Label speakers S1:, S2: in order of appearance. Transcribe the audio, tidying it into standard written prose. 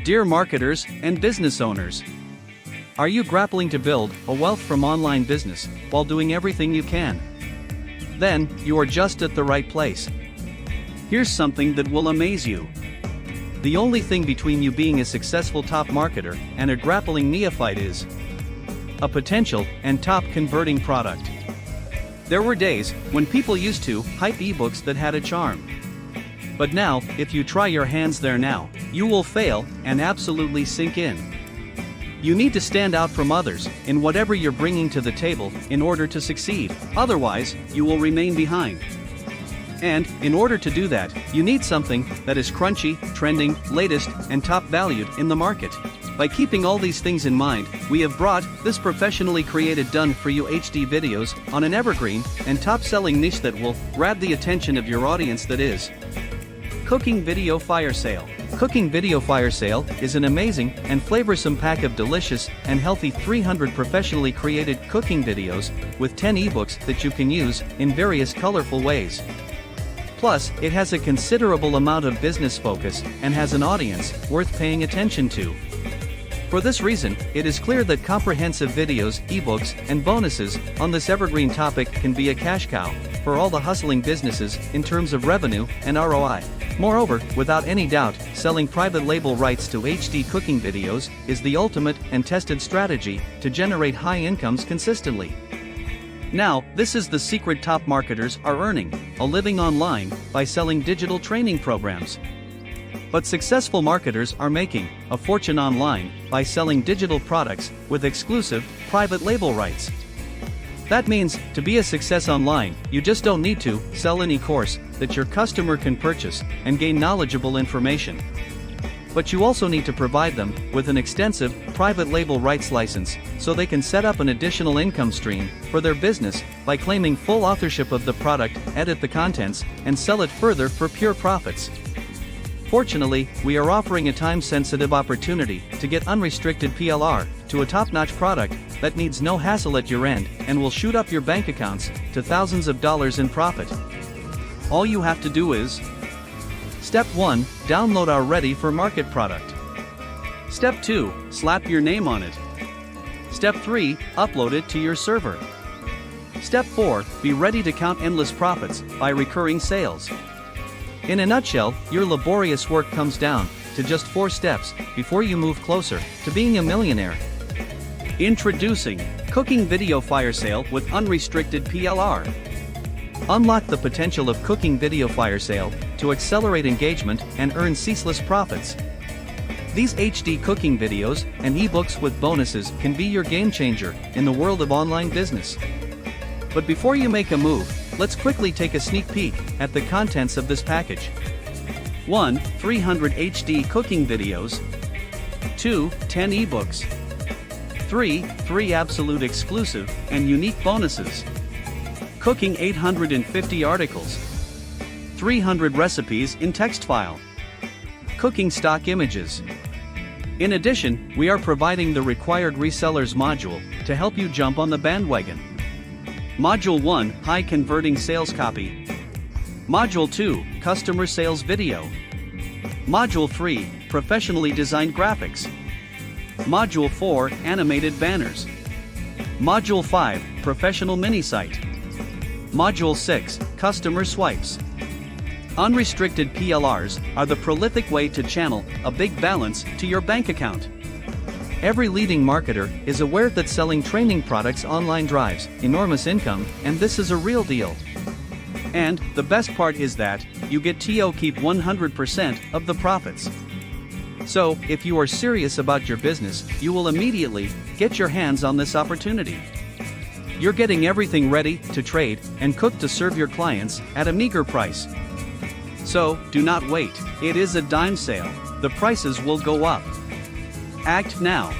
S1: Dear marketers and business owners, are you grappling to build a wealth from online business while doing everything you can? Then, you are just at the right place. Here's something that will amaze you. The only thing between you being a successful top marketer and a grappling neophyte is a potential and top converting product. There were days when people used to hype ebooks that had a charm. But now, if you try your hands there now, you will fail and absolutely sink in. You need to stand out from others in whatever you're bringing to the table in order to succeed, otherwise, you will remain behind. And, in order to do that, you need something that is crunchy, trending, latest, and top valued in the market. By keeping all these things in mind, we have brought this professionally created done-for-you HD videos on an evergreen and top-selling niche that will grab the attention of your audience, that is Cooking Video Firesale. Cooking Video Firesale is an amazing and flavorsome pack of delicious and healthy 300 professionally created cooking videos with 10 ebooks that you can use in various colorful ways. Plus, it has a considerable amount of business focus and has an audience worth paying attention to. For this reason, it is clear that comprehensive videos, ebooks, and bonuses on this evergreen topic can be a cash cow for all the hustling businesses in terms of revenue and ROI. Moreover, without any doubt, selling private label rights to HD cooking videos is the ultimate and tested strategy to generate high incomes consistently. Now, this is the secret top marketers are earning a living online by selling digital training programs. But successful marketers are making a fortune online by selling digital products with exclusive private label rights. That means, to be a success online, you just don't need to sell any course that your customer can purchase and gain knowledgeable information. But you also need to provide them with an extensive private label rights license so they can set up an additional income stream for their business by claiming full authorship of the product, edit the contents, and sell it further for pure profits. Fortunately, we are offering a time-sensitive opportunity to get unrestricted PLR to a top-notch product that needs no hassle at your end and will shoot up your bank accounts to thousands of dollars in profit. All you have to do is: Step 1. Download our Ready for Market product. Step 2. Slap your name on it. Step 3. Upload it to your server. Step 4. Be ready to count endless profits by recurring sales. In a nutshell, your laborious work comes down to just 4 steps before you move closer to being a millionaire. Introducing Cooking Video Firesale with Unrestricted PLR. Unlock the potential of Cooking Video Firesale to accelerate engagement and earn ceaseless profits. These HD cooking videos and ebooks with bonuses can be your game changer in the world of online business. But before you make a move, let's quickly take a sneak peek at the contents of this package. 1. 300 HD cooking videos. 2. 10 ebooks. 3 absolute exclusive and unique bonuses. Cooking 850 articles. 300 recipes in text file. Cooking stock images. In addition, we are providing the required resellers module to help you jump on the bandwagon. Module 1, High Converting Sales Copy. Module 2, Customer Sales Video. Module 3, Professionally Designed Graphics. Module 4, Animated Banners. Module 5, Professional Mini Site. Module 6, Customer Swipes. Unrestricted PLRs are the prolific way to channel a big balance to your bank account. Every leading marketer is aware that selling training products online drives enormous income, and this is a real deal. And the best part is that you get to keep 100% of the profits. So, if you are serious about your business, you will immediately get your hands on this opportunity. You're getting everything ready to trade and cook to serve your clients at a meager price. So, do not wait. It is a dime sale. The prices will go up. Act now.